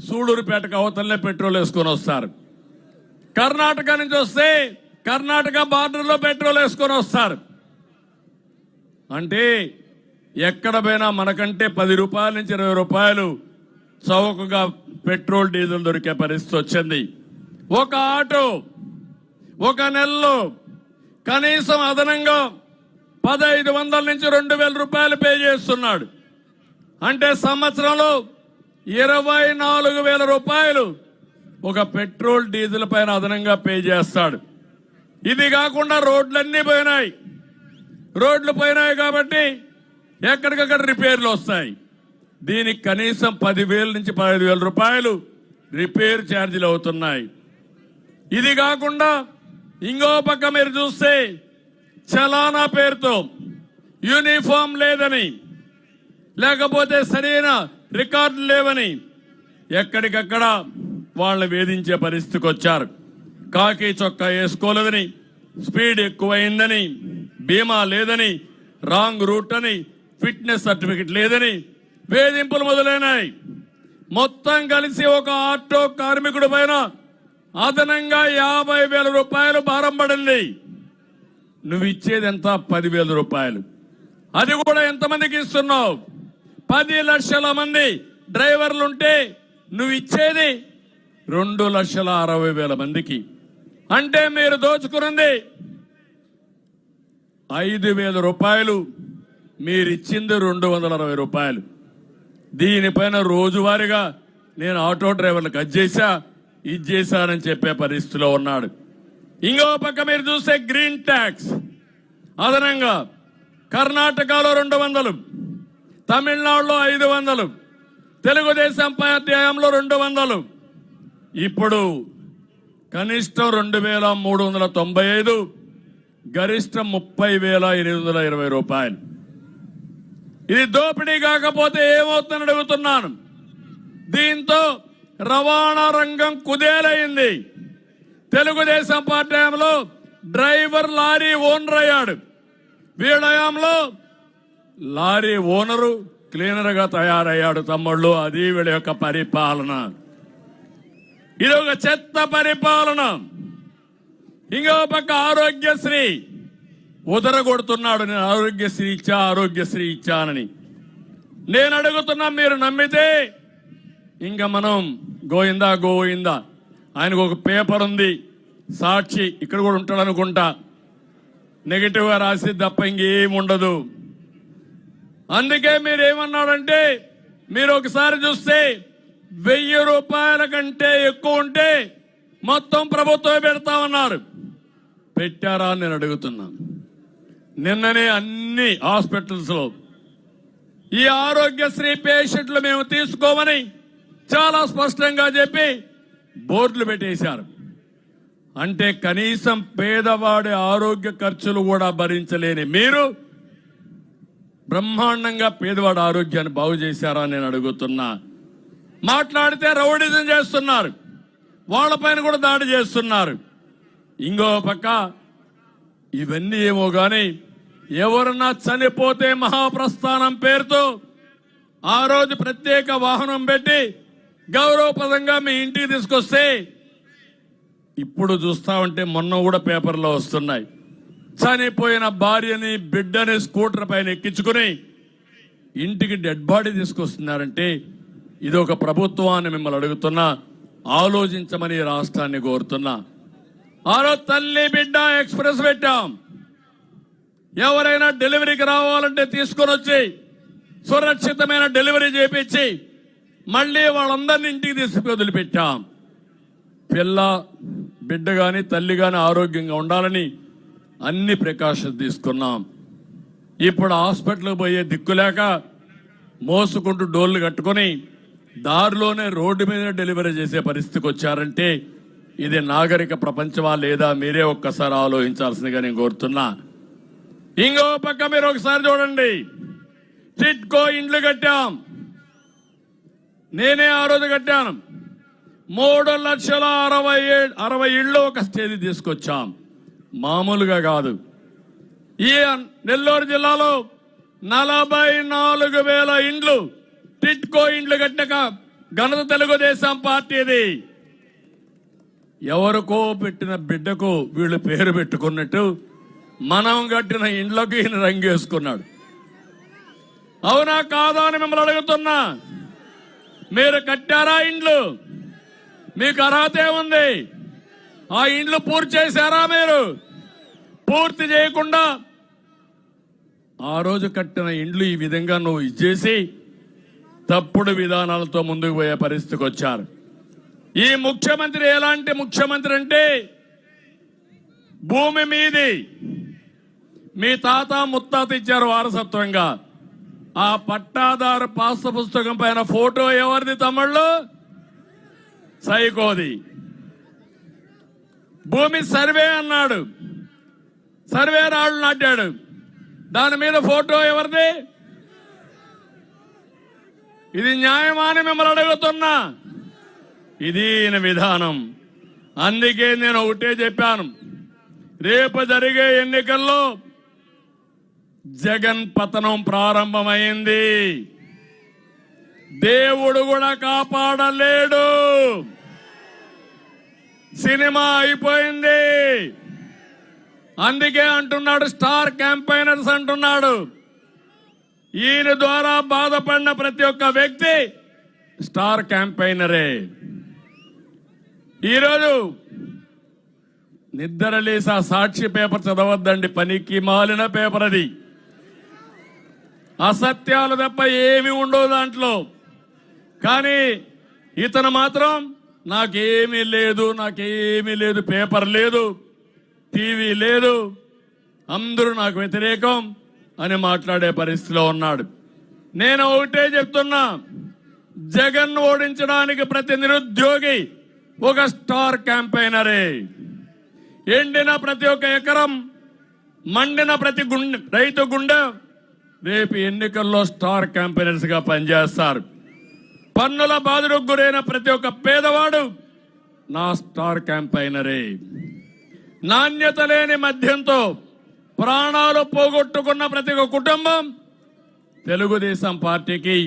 సూడూరుపేటకు అవతలనే పెట్రోల్ వేసుకొని వస్తారు. కర్ణాటక నుంచి వస్తే కర్ణాటక బార్డర్లో పెట్రోల్ వేసుకొని వస్తారు. అంటే ఎక్కడ పోయినా మనకంటే 10 రూపాయల నుంచి 20 రూపాయలు చౌకగా పెట్రోల్ డీజిల్ దొరికే పరిస్థితి వచ్చింది. ఒక ఆటో ఒక నెలలో కనీసం అదనంగా 1500 నుంచి 2000 రూపాయలు పే చేస్తున్నాడు. అంటే సంవత్సరంలో 24,000 రూపాయలు ఒక పెట్రోల్ డీజిల్ పైన అదనంగా పే చేస్తాడు. ఇది కాకుండా రోడ్లన్నీ పోయినాయి. రోడ్లు పోయినాయి కాబట్టి ఎక్కడికక్కడ రిపేర్లు వస్తాయి. దీనికి కనీసం 10,000 నుంచి 15,000 రూపాయలు రిపేర్ ఛార్జీలు అవుతున్నాయి. ఇది కాకుండా ఇంకో పక్క మీరు చూస్తే చలానా పేరుతో యూనిఫామ్ లేదని, లేకపోతే సరైన రికార్డులు లేవని ఎక్కడికక్కడ వాళ్ళని వేధించే పరిస్థితికి వచ్చారు. కాకి చొక్కా వేసుకోలేదని, స్పీడ్ ఎక్కువైందని, బీమా లేదని, రాంగ్ రూట్ అని, ఫిట్నెస్ సర్టిఫికెట్ లేదని వేధింపులు మొదలైనాయి. మొత్తం కలిసి ఒక ఆటో కార్మికుడి పైన అదనంగా 50,000 రూపాయలు భారం పడింది. నువ్వు ఇచ్చేది ఎంత? 10,000 రూపాయలు. అది కూడా ఎంతమందికి ఇస్తున్నావు? 10 లక్షల మంది డ్రైవర్లుంటే నువ్వు ఇచ్చేది 2,60,000 మందికి. అంటే మీరు దోచుకున్నది 5,000 రూపాయలు, మీరిచ్చింది 260 రూపాయలు. దీనిపైన రోజువారీగా నేను ఆటో డ్రైవర్లకు అది చేశా, ఇది చేశానని చెప్పే పరిస్థితిలో ఉన్నాడు. ఇంకో పక్క మీరు చూస్తే గ్రీన్ ట్యాక్స్ అదనంగా కర్ణాటకలో 200, తమిళనాడులో 500, తెలుగుదేశం పార్టీ హయాంలో 200, ఇప్పుడు కనిష్టం 2,395, గరిష్టం 30,820 రూపాయలు. ఇది దోపిడీ కాకపోతే ఏమవుతుందని అడుగుతున్నాను. దీంతో రవాణా రంగం కుదేలైంది. తెలుగుదేశం పార్టీ హయాంలో డ్రైవర్ లారీ ఓనర్ అయ్యాడు. వీళ్ళ హయాంలో లారీ ఓనరు క్లీనర్ గా తయారయ్యాడు. తమ్ముళ్ళు, అది వీళ్ళ యొక్క పరిపాలన. ఇది ఒక చెత్త పరిపాలన. ఇంకో పక్క ఆరోగ్యశ్రీ ఉదరగొడుతున్నాడు. నేను ఆరోగ్యశ్రీ ఇచ్చానని నేను అడుగుతున్నా. మీరు నమ్మితే ఇంకా మనం గోయిందా. ఆయనకు ఒక పేపర్ ఉంది, సాక్షి, ఇక్కడ కూడా ఉంటాడు అనుకుంటా. నెగిటివ్ గా రాసి తప్ప ఇంకేం ఉండదు. అందుకే మీరేమన్నాడంటే, మీరు ఒకసారి చూస్తే 1,000 రూపాయల కంటే ఎక్కువ ఉంటే మొత్తం ప్రభుత్వం పెడతామన్నారు. పెట్టారా అని నేను అడుగుతున్నాను. నిన్ననే అన్ని హాస్పిటల్స్ లో ఈ ఆరోగ్యశ్రీ పేషెంట్లు మేము తీసుకోమని చాలా స్పష్టంగా చెప్పి బోర్డులు పెట్టేశారు. అంటే కనీసం పేదవాడి ఆరోగ్య ఖర్చులు కూడా భరించలేని మీరు బ్రహ్మాండంగా పేదవాడి ఆరోగ్యాన్ని బాగు చేశారా నేను అడుగుతున్నా. మాట్లాడితే రౌడిజం చేస్తున్నారు, వాళ్ళపైన కూడా దాడి చేస్తున్నారు. ఇంకో పక్క ఇవన్నీ ఏమో గాని ఎవరన్నా చనిపోతే మహాప్రస్థానం పేరుతో ఆ రోజు ప్రత్యేక వాహనం పెట్టి గౌరవప్రదంగా మీ ఇంటికి తీసుకొస్తే ఇప్పుడు చూస్తా ఉంటే మొన్న కూడా పేపర్లో వస్తున్నాయి. చనిపోయిన భార్యని బిడ్డని స్కూటర్ పైన ఎక్కించుకుని ఇంటికి డెడ్ బాడీ తీసుకొస్తున్నారంటే ఇది ఒక ప్రభుత్వాన్ని మిమ్మల్ని అడుగుతున్నా, ఆలోచించమని రాష్ట్రాన్ని కోరుతున్నా. ఆ రోజు తల్లి బిడ్డ ఎక్స్ప్రెస్ పెట్టాం. ఎవరైనా డెలివరీకి రావాలంటే తీసుకొని వచ్చి సురక్షితమైన డెలివరీ చేపించి మళ్ళీ వాళ్ళందరినీ ఇంటికి తీసుకు వదిలిపెట్టాం. పిల్ల బిడ్డ గాని తల్లి గాని ఆరోగ్యంగా ఉండాలని అన్ని ప్రికాషన్స్ తీసుకున్నాం. ఇప్పుడు హాస్పిటల్కి పోయే దిక్కులేక మోసుకుంటూ డోర్లు కట్టుకొని దారిలోనే రోడ్డు మీద డెలివరీ చేసే పరిస్థితికి వచ్చారంటే ఇది నాగరిక ప్రపంచమా లేదా మీరే ఒక్కసారి ఆలోచించాల్సిందిగా నేను కోరుతున్నా. ఇంకో పక్క మీరు ఒకసారి చూడండి, టిట్కో ఇండ్లు కట్టాం. నేనే ఆ రోజు కట్టాను. 3,60,000 ఇళ్ళు ఒక స్టేజ్ తీసుకొచ్చాం. మామూలుగా కాదు. ఈ నెల్లూరు జిల్లాలో 44,000 ఇండ్లు టిట్కో ఇండ్లు కట్టక ఘనత తెలుగుదేశం పార్టీది. ఎవరికో పెట్టిన బిడ్డకు వీళ్ళు పేరు పెట్టుకున్నట్టు మనం కట్టిన ఇండ్లకు ఈయన రంగేసుకున్నాడు. అవునా కాదా అని మిమ్మల్ని అడుగుతున్నా. మీరు కట్టారా ఇండ్లు? మీకు అర్హత ఏముంది? ఆ ఇండ్లు పూర్తి చేశారా? మీరు పూర్తి చేయకుండా ఆ రోజు కట్టిన ఇండ్లు ఈ విధంగా నువ్వు ఇచ్చేసి తప్పుడు విధానాలతో ముందుకు పోయే పరిస్థితికి వచ్చారు. ఈ ముఖ్యమంత్రి ఎలాంటి ముఖ్యమంత్రి అంటే భూమి మీది మీ తాత ముత్తాత ఇచ్చారు వారసత్వంగా. ఆ పట్టాదారు పాస్ పుస్తకం పైన ఫోటో ఎవరిది తమ్ముళ్ళు? సైకోది. భూమి సర్వే అన్నాడు, సర్వే రాళ్ళు నాటాడు, దాని మీద ఫోటో ఎవరిది? ఇది న్యాయమా అని మిమ్మల్ని అడుగుతున్నా. ఇది ఈయన విధానం. అందుకే నేను ఒకటే చెప్పాను, రేపు జరిగే ఎన్నికల్లో జగన్ పతనం ప్రారంభమైంది. దేవుడు కూడా కాపాడలేడు. సినిమా అయిపోయింది. అందుకే అంటున్నాడు స్టార్ క్యాంపైనర్స్ అంటున్నాడు. ఈయన ద్వారా బాధపడిన ప్రతి ఒక్క వ్యక్తి స్టార్ క్యాంపైనరే. ఈరోజు నిద్రలేసా సాక్షి పేపర్ చదవద్దండి, పనికి మాలిన పేపర్ అది. అసత్యాలు తప్ప ఏమి ఉండవు దాంట్లో. కానీ ఇతను మాత్రం నాకేమీ లేదు, నాకేమీ లేదు, పేపర్ లేదు, టీవీ లేదు, అందరూ నాకు వ్యతిరేకం అని మాట్లాడే పరిస్థితిలో ఉన్నాడు. నేను ఒకటే చెప్తున్నా, జగన్ ఓడించడానికి ప్రతి నిరుద్యోగి ఒక స్టార్ క్యాంపైనరే. ఎండిన ప్రతి ఒక్క ఎకరం, మండిన ప్రతి రైతు గుండె రేపు ఎన్నికల్లో స్టార్ క్యాంపైనర్స్ గా పనిచేస్తారు. పన్నుల బాధలకు గురైన ప్రతి ఒక్క పేదవాడు నా స్టార్ క్యాంపైనరే. నాణ్యత లేని మద్యంతో ప్రాణాలు పోగొట్టుకున్న ప్రతి ఒక్క కుటుంబం తెలుగుదేశం పార్టీకి,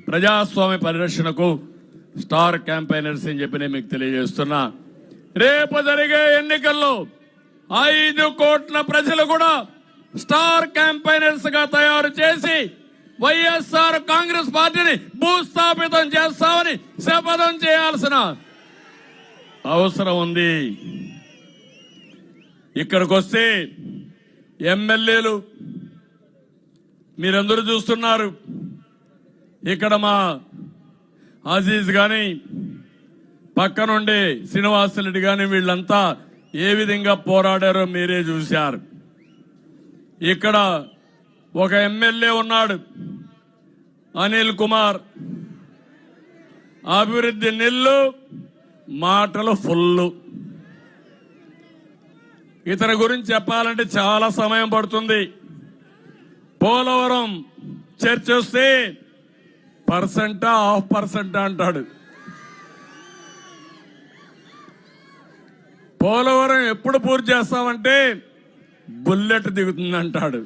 ప్రజాస్వామ్య పరిరక్షణకు స్టార్ క్యాంపైనర్స్ అని చెప్పి నేను మీకు తెలియజేస్తున్నా. రేపు జరిగే ఎన్నికల్లో 5 కోట్ల ప్రజలు కూడా స్టార్ క్యాంపైనర్స్ గా తయారు చేసి వైఎస్ఆర్ కాంగ్రెస్ పార్టీని భూస్థాపితం చేస్తామని శపథం చేయాల్సిన అవసరం ఉంది. ఇక్కడికి వస్తే ఎమ్మెల్యేలు మీరందరూ చూస్తున్నారు. ఇక్కడ మా అజీజ్ గాని, పక్కనుండే శ్రీనివాసరెడ్డి గాని, వీళ్ళంతా ఏ విధంగా పోరాడారో మీరే చూశారు. ఇక్కడ ఒక ఎమ్మెల్యే ఉన్నాడు, అనిల్ కుమార్. అభివృద్ధి నిల్లు, మాటలు ఫుల్లు. ఇతని గురించి చెప్పాలంటే చాలా సమయం పడుతుంది. పోలవరం చర్చ వస్తే 1% 0.5% అంటాడు. పోలవరం ఎప్పుడు పూర్తి చేస్తామంటే బుల్లెట్ దిగుతుందంటాడు.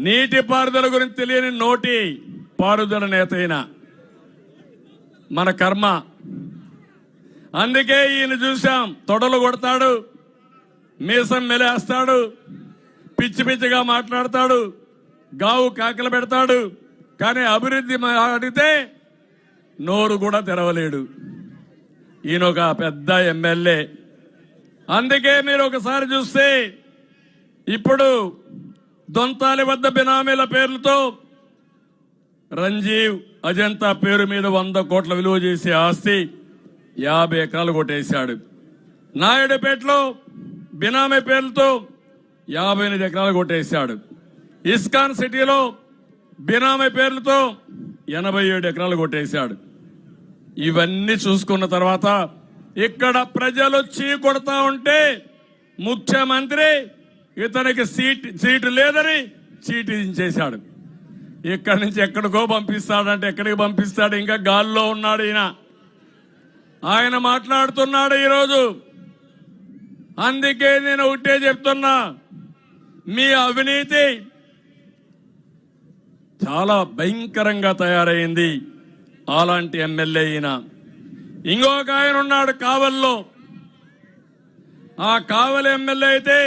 నీటి పారుదల గురించి తెలియని నోటి పారుదల నేత అయిన మన కర్మ. అందుకే ఈయన చూశాం, తొడలు కొడతాడు, మీసం మెలేస్తాడు, పిచ్చి పిచ్చిగా మాట్లాడతాడు, గావు కాకలు పెడతాడు. కానీ అభివృద్ధి అడిగితే నోరు కూడా తెరవలేడు. ఈయన ఒక పెద్ద ఎమ్మెల్యే. అందుకే మీరు ఒకసారి చూస్తే ఇప్పుడు దొంతాలి వద్ద బినామీల పేర్లతో రంజీవ్ అజంతా పేరు మీద 100 కోట్ల విలువ చేసే ఆస్తి 50 ఎకరాలు కొట్టేశాడు. నాయుడుపేటలో బినామీ పేర్లతో 58 ఎకరాలు కొట్టేశాడు. ఇస్కాన్ సిటీలో బినామీ పేర్లతో 87 ఎకరాలు కొట్టేశాడు. ఇవన్నీ చూసుకున్న తర్వాత ఇక్కడ ప్రజలు చీకొడతా ఉంటే ముఖ్యమంత్రి ఇతనికి సీటు లేదని చీటించేశాడు. ఇక్కడి నుంచి ఎక్కడికో పంపిస్తాడంటే ఎక్కడికి పంపిస్తాడు? ఇంకా గాల్లో ఉన్నాడు ఈయన. ఆయన మాట్లాడుతున్నాడు ఈరోజు. అందుకే నేను ఒకటే చెప్తున్నా, మీ అవినీతి చాలా భయంకరంగా తయారైంది. అలాంటి ఎమ్మెల్యే ఈయన. ఇంకొక ఆయన ఉన్నాడు కావల్లో. ఆ కావలి ఎమ్మెల్యే అయితే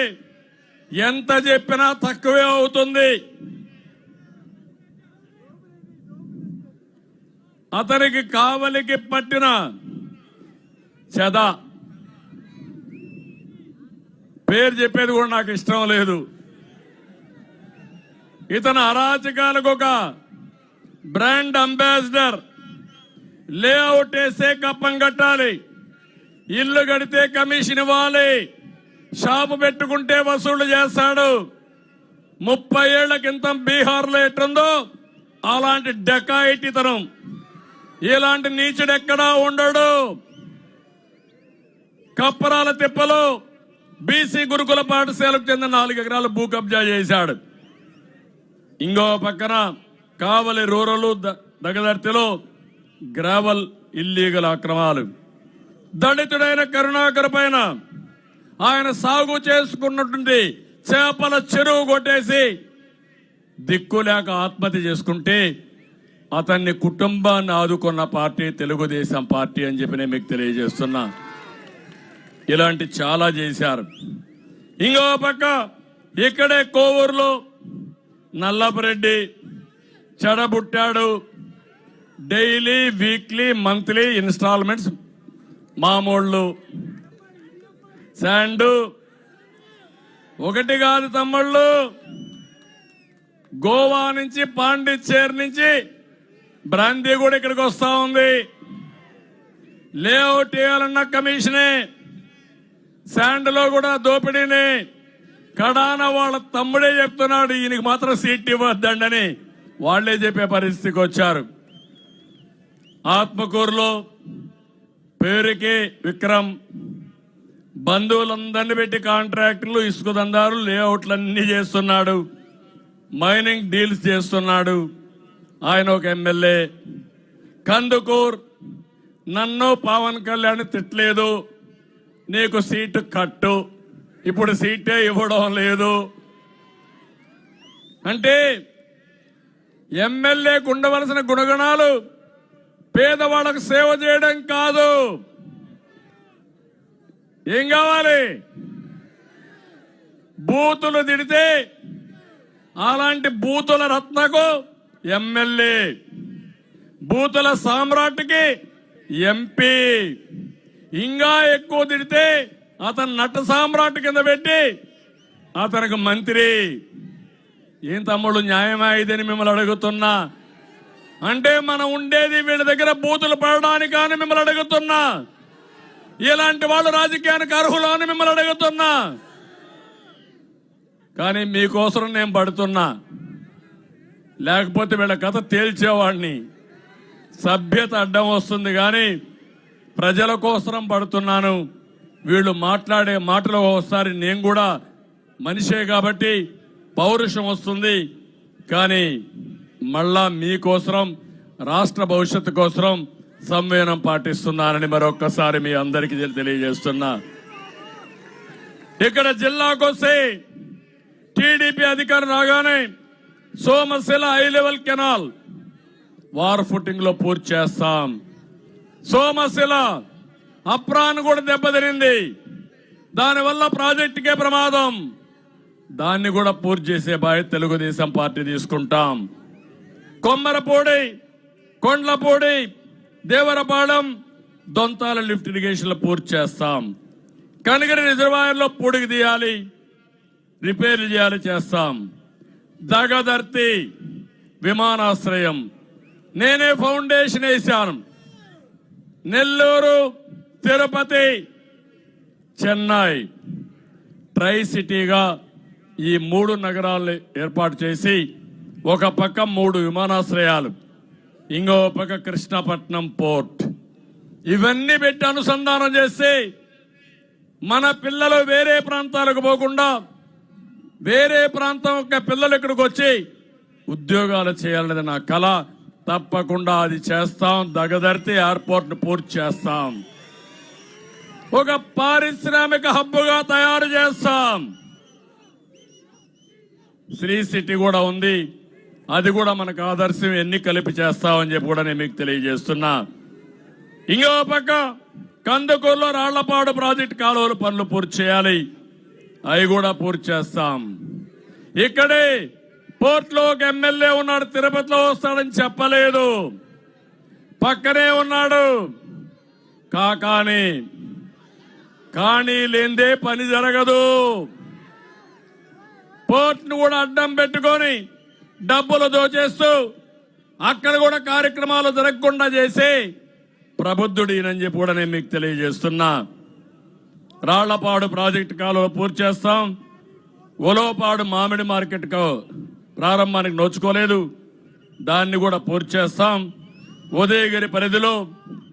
ఎంత చెప్పినా తక్కువే అవుతుంది. అతనికి కావలికి పట్టిన చెద పేరు చెప్పేది కూడా నాకు ఇష్టం లేదు. ఇతను అరాచకాలకు ఒక బ్రాండ్ అంబాసిడర్. లేఅవుట్ వేస్తే కప్పం కట్టాలి, ఇల్లు కడితే కమిషన్ ఇవ్వాలి, షాపు పెట్టుకుంటే వసూలు చేస్తాడు. 30 ఏళ్ల క్రితం బీహార్లో ఎట్టుందో అలాంటి డకాయిటితనం, ఇలాంటి నీచుడు ఎక్కడా ఉండడు. కప్పరాల తిప్పలో బీసీ గురుకుల పాఠశాలకు చెందిన 4 ఎకరాలు భూ కబ్జా చేశాడు. ఇంకో పక్కన కావలి రూరల్ దగదర్తిలో గ్రావెల్ ఇల్లీగల్ అక్రమాలు. దళితుడైన కరుణాకర్ పైన ఆయన సాగు చేసుకున్నటువంటి చేపల చెరువు కొట్టేసి దిక్కులేక ఆత్మహత్య చేసుకుంటే అతన్ని కుటుంబాన్ని ఆదుకున్న పార్టీ తెలుగుదేశం పార్టీ అని చెప్పి నేను మీకు తెలియజేస్తున్నా. ఇలాంటి చాలా చేశారు. ఇంకో పక్క ఇక్కడే కోవూరులో నల్లపరెడ్డి చెడబుట్టాడు. డైలీ, వీక్లీ, మంత్లీ ఇన్స్టాల్మెంట్స్ మామూళ్ళు. శాండు ఒకటి కాదు తమ్ముళ్ళు, గోవా నుంచి పాండిచ్చేరి నుంచి బ్రాందీ కూడా ఇక్కడికి వస్తా ఉంది. లేఅవుట్ వేయాలన్న కమిషనే, శాండ్లో కూడా దోపిడీనే. కడాన వాళ్ళ తమ్ముడే చెప్తున్నాడు ఈయనకి మాత్రం సీట్ ఇవ్వద్దండని, వాళ్లే చెప్పే పరిస్థితికి వచ్చారు. ఆత్మకూరులో పేరుకి విక్రమ్ బంధువులందరినీ పెట్టి కాంట్రాక్టులు, ఇసుక దందాలు, లేఅవుట్లన్నీ చేస్తున్నాడు, మైనింగ్ డీల్స్ చేస్తున్నాడు. ఆయన ఒక ఎమ్మెల్యే. కందుకూర్ నన్ను పవన్ కళ్యాణ్ తిట్టలేదు, నీకు సీటు కట్టు, ఇప్పుడు సీటే ఇవ్వడం లేదు అంటే ఎమ్మెల్యేకు ఉండవలసిన గుణగణాలు పేదవాళ్ళకు సేవ చేయడం కాదు. ఏం కావాలి? బూతులు తిడితే అలాంటి బూతుల రత్నకు ఎమ్మెల్యే, బూతుల సామ్రాట్కి ఎంపీ, ఇంకా ఎక్కువ తిడితే అతను నట సామ్రాట్ కింద పెట్టి అతనికి మంత్రి. ఏం తమ్ముడు న్యాయమా ఇదని మిమ్మల్ని అడుగుతున్నా. అంటే మనం ఉండేది వీళ్ళ దగ్గర బూతులు పడడానికి అని మిమ్మల్ని అడుగుతున్నా. ఇలాంటి వాళ్ళు రాజకీయానికి అర్హులు అని మిమ్మల్ని అడుగుతున్నా. కానీ మీకోసం నేను పడుతున్నా, లేకపోతే వీళ్ళ కథ తేల్చేవాడిని. సభ్యత అడ్డం వస్తుంది కానీ ప్రజల కోసం పడుతున్నాను. వీళ్ళు మాట్లాడే మాటలు ఒకసారి నేను కూడా మనిషే కాబట్టి పౌరుషం వస్తుంది. కానీ మళ్ళా మీకోసం, రాష్ట్ర భవిష్యత్తు కోసం సంవేదనం పాటిస్తున్నానని మరొక్కసారి మీ అందరికీ తెలియజేస్తున్నా. ఇక్కడ జిల్లాకు వస్తే టీడీపీ అధికారం రాగానే Somasila high level canal war footing లో పూర్తి చేస్తాం. సోమశిల అప్రాన్ కూడా దెబ్బతినింది, దానివల్ల ప్రాజెక్టుకే ప్రమాదం. దాన్ని కూడా పూర్తి చేసే బాధ్యత తెలుగుదేశం పార్టీ తీసుకుంటాం. కొమ్మరపూడి, కొండ్లపూడి, దేవరపాలెం, దొంతాల లిఫ్ట్ ఇరిగేషన్ పూర్తి చేస్తాం. కనిగిరి రిజర్వాయర్ లో పూడికి తీయాలి, రిపేర్లు చేయాలి, చేస్తాం. దగదర్తి విమానాశ్రయం నేనే ఫౌండేషన్ వేశాను. నెల్లూరు, తిరుపతి, చెన్నై ట్రై సిటీగా ఈ 3 నగరాలు ఏర్పాటు చేసి ఒక పక్క 3 విమానాశ్రయాలు, ఇంకో పక్క కృష్ణపట్నం పోర్ట్, ఇవన్నీ పెట్టి అనుసంధానం చేసి మన పిల్లలు వేరే ప్రాంతాలకు పోకుండా వేరే ప్రాంతం యొక్క పిల్లలు ఇక్కడికి వచ్చి ఉద్యోగాలు చేయాలనేది నా కళ. తప్పకుండా అది చేస్తాం. దగదర్తి ఎయిర్పోర్ట్ ను పూర్తి చేస్తాం. ఒక పారిశ్రామిక హబ్బుగా తయారు చేస్తాం. శ్రీ సిటీ కూడా ఉంది, అది కూడా మనకు ఆదర్శం. ఎన్ని కలిపి చేస్తామని చెప్పి కూడా నేను మీకు తెలియజేస్తున్నా. ఇంకో పక్క కందుకూరులో రాళ్లపాడు ప్రాజెక్టు కాలువల పనులు పూర్తి చేయాలి, అవి కూడా పూర్తి చేస్తాం. ఇక్కడే పోర్ట్లో ఒక ఎమ్మెల్యే ఉన్నాడు, తిరుపతిలో వస్తాడని చెప్పలేదు, పక్కనే ఉన్నాడు. కానీ లేందే పని జరగదు. పోర్ట్ ను కూడా అడ్డం పెట్టుకొని డబ్బులు దోచేస్తూ అక్కడ కూడా కార్యక్రమాలు జరగకుండా చేసి ప్రబుద్ధుడినని చెప్పి కూడా నేను మీకు తెలియజేస్తున్నా. రాళ్లపాడు ప్రాజెక్టు కాలువ పూర్తి చేస్తాం. ఉలవపాడు మామిడి మార్కెట్ ప్రారంభానికి నోచుకోలేదు, దాన్ని కూడా పూర్తి చేస్తాం. ఉదయగిరి పరిధిలో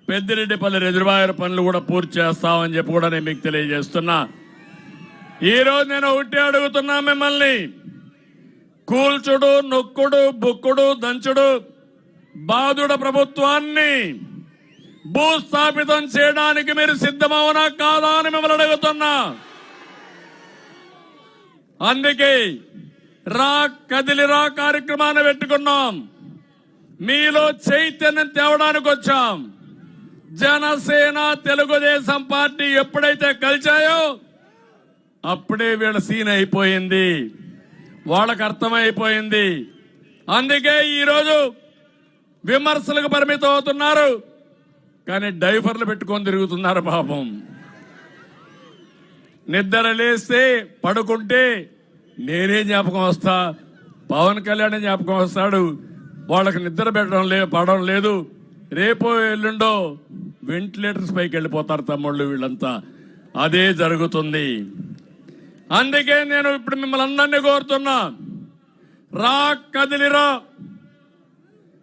పెద్దిరెడ్డిపల్లి రిజర్వాయర్ పనులు కూడా పూర్తి చేస్తామని చెప్పి కూడా నేను మీకు తెలియజేస్తున్నా. ఈరోజు నేను ఒకటి అడుగుతున్నా మిమ్మల్ని, కూల్చుడు నొక్కుడు బుక్కుడు దంచుడు బాధుడ ప్రభుత్వాన్ని భూస్థాపితం చేయడానికి మీరు సిద్ధమవునా కాదా అని మిమ్మల్ని అడుగుతున్నా. అందుకే రా కదిలిరా కార్యక్రమాన్ని పెట్టుకున్నాం. మీలో చైతన్యం తేవడానికి వచ్చాం. జనసేన తెలుగుదేశం పార్టీ ఎప్పుడైతే కలిచాయో అప్పుడే వీళ్ళ సీన్ అయిపోయింది, వాళ్ళకు అర్థమైపోయింది. అందుకే ఈరోజు విమర్శలకు పరిమితం అవుతున్నారు, కానీ డైఫర్లు పెట్టుకొని తిరుగుతున్నారు. పాపం నిద్ర లేస్తే పడుకుంటే నేనే జ్ఞాపకం వస్తా, పవన్ కళ్యాణ్ జ్ఞాపకం వస్తాడు. వాళ్ళకి నిద్ర పడడం లేదు. రేపో ఎల్లుండో వెంటిలేటర్స్ పైకి వెళ్ళిపోతారు తమ్ముళ్ళు వీళ్ళంతా. అదే జరుగుతుంది. అందుకే నేను ఇప్పుడు మిమ్మల్ని అందరినీ కోరుతున్నా, రా కదిలిరా.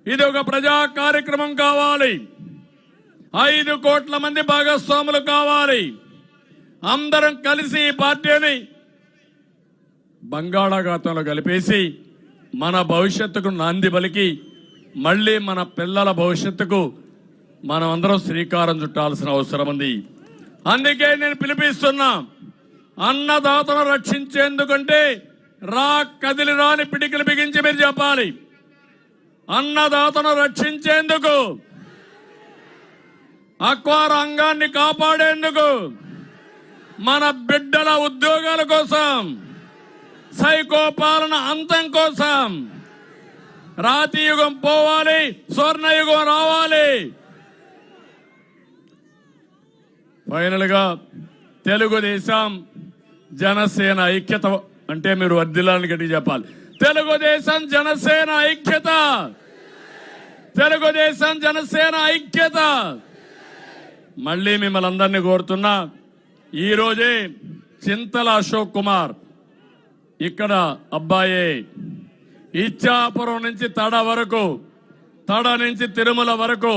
ఇది ఒక ప్రజా కార్యక్రమం కావాలి. 5 కోట్ల మంది భాగస్వాములు కావాలి. అందరం కలిసి ఈ పార్టీని బంగాళాఖాతంలో కలిపేసి మన భవిష్యత్తుకు నాంది పలికి మళ్ళీ మన పిల్లల భవిష్యత్తుకు మనం అందరం శ్రీకారం చుట్టాల్సిన అవసరం ఉంది. అందుకే నేను పిలిపిస్తున్నా, అన్నదాతను రక్షించేందుకంటే రా కదిలిరా అని పిడికిలు బిగించి మీరు చెప్పాలి. అన్నదాతను రక్షించేందుకు, అక్వా రంగాన్ని కాపాడేందుకు, మన బిడ్డల ఉద్యోగాల కోసం, సైకో పాలన అంతం కోసం రాతి యుగం పోవాలి, స్వర్ణయుగం రావాలి. ఫైనల్ గా తెలుగుదేశం జనసేన ఐక్యత అంటే మీరు వర్ధిల్లాలని గట్టి చెప్పాలి. తెలుగుదేశం జనసేన ఐక్యత, తెలుగుదేశం జనసేన ఐక్యత. మళ్ళీ మిమ్మల్ని అందరినీ కోరుతున్నా, ఈరోజే చింతల అశోక్ కుమార్ ఇక్కడ అబ్బాయే ఇచ్చాపురం నుంచి తడ వరకు, తడ నుంచి తిరుమల వరకు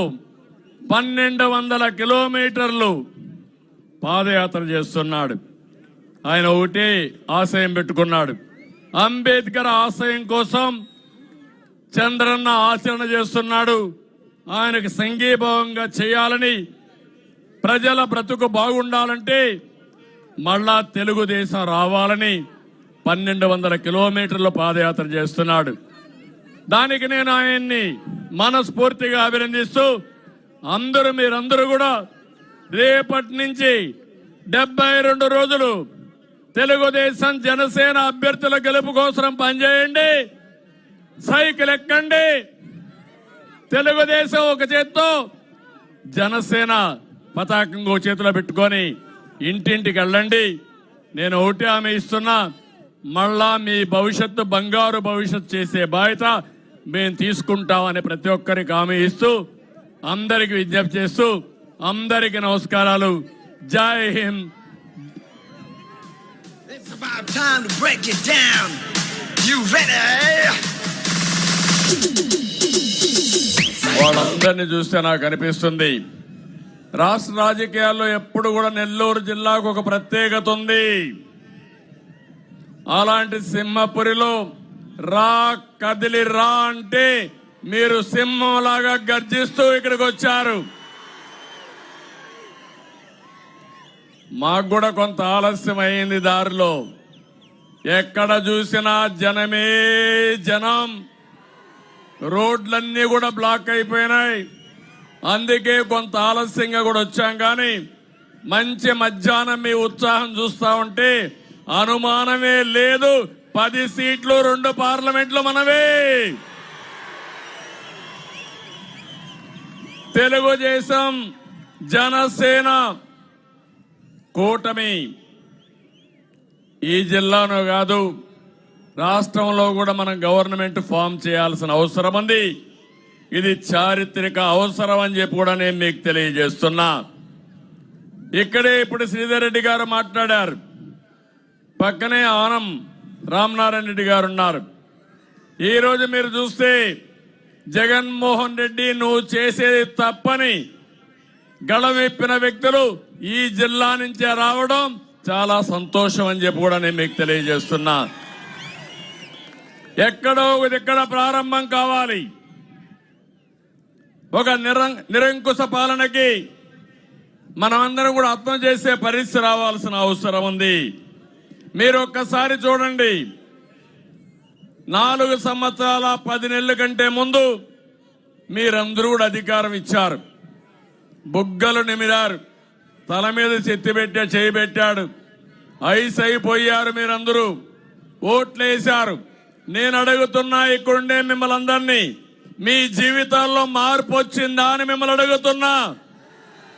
1200 కిలోమీటర్లు పాదయాత్ర చేస్తున్నాడు. ఆయన ఒకటే ఆశయం పెట్టుకున్నాడు, అంబేద్కర్ ఆశయం కోసం చంద్రన్న ఆచరణ చేస్తున్నాడు. ఆయనకు సంఘీభావంగా చేయాలని, ప్రజల బ్రతుకు బాగుండాలంటే మళ్ళా తెలుగుదేశం రావాలని 1200 కిలోమీటర్లు పాదయాత్ర చేస్తున్నాడు. దానికి నేను ఆయన్ని మనస్ఫూర్తిగా అభినందిస్తూ, మీరందరూ కూడా రేపటి నుంచి 72 రోజులు తెలుగుదేశం జనసేన అభ్యర్థుల గెలుపు కోసం పనిచేయండి. సైకిల్ ఎక్కండి. తెలుగుదేశం ఒక చేత్తో, జనసేన పతాకం ఒక చేతిలో పెట్టుకొని ఇంటింటికి వెళ్ళండి. నేను ఒకటి హామీ ఇస్తున్నా, మళ్ళా మీ భవిష్యత్తు బంగారు భవిష్యత్తు చేసే బాధ్యత మేము తీసుకుంటామని ప్రతి ఒక్కరికి హామీ ఇస్తూ, అందరికి విజ్ఞప్తి చేస్తూ, అందరికి నమస్కారాలు. జై Hind. It's about time to break it down. You ready? వాళ్ళందరినీ చూస్తే నాకు అనిపిస్తుంది, రాష్ట్ర రాజకీయాల్లో ఎప్పుడు కూడా నెల్లూరు జిల్లాకు ఒక ప్రత్యేకత ఉంది. అలాంటి సింహపురిలో రా కదిలి రా అంటే మీరు సింహంలాగా గర్జిస్తూ ఇక్కడికి వచ్చారు. మాకు కూడా కొంత ఆలస్యం అయింది దారిలో. ఎక్కడ చూసినా జనమే జనం, రోడ్లన్నీ కూడా బ్లాక్ అయిపోయినాయి. అందుకే కొంత ఆలస్యంగా కూడా వచ్చాం. కానీ మంచి మధ్యాహ్నం మీ ఉత్సాహం చూస్తా ఉంటే అనుమానమే లేదు, 10 సీట్లు 2 పార్లమెంట్లు మనవే. తెలుగుదేశం జనసేన కూటమి ఈ జిల్లాలో కాదు, రాష్ట్రంలో కూడా మనం గవర్నమెంట్ ఫామ్ చేయాల్సిన అవసరం ఉంది. ఇది చారిత్రక అవసరం అని చెప్పి కూడా నేను మీకు తెలియజేస్తున్నా. ఇక్కడే ఇప్పుడు శ్రీధర్ రెడ్డి గారు మాట్లాడారు, పక్కనే ఆనం రామనారాయణ రెడ్డి గారు ఉన్నారు. ఈ రోజు మీరు చూస్తే జగన్మోహన్ రెడ్డి నువ్వు చేసేది తప్పని గళమెప్పిన వ్యక్తులు ఈ జిల్లా నుంచే రావడం చాలా సంతోషం అని చెప్పి కూడా నేను మీకు తెలియజేస్తున్నా. ఎక్కడో ఇక్కడ ప్రారంభం కావాలి. ఒక నిరంకుశ పాలనకి మనమందరం కూడా అర్థం చేసే పరిస్థితి రావాల్సిన అవసరం ఉంది. మీరు ఒక్కసారి చూడండి, 4 సంవత్సరాల 10 నెలల కంటే ముందు మీరందరూ కూడా అధికారం ఇచ్చారు. బుగ్గలు నిమిరారు, తల మీద చేయి పెట్టాడు, ఐస్ అయిపోయారు. మీరందరూ ఓట్లేశారు. నేను అడుగుతున్నా, ఇక్కడుండే మిమ్మల్ని అందరినీ, మీ జీవితాల్లో మార్పు వచ్చిందా అని మిమ్మల్ని అడుగుతున్నా.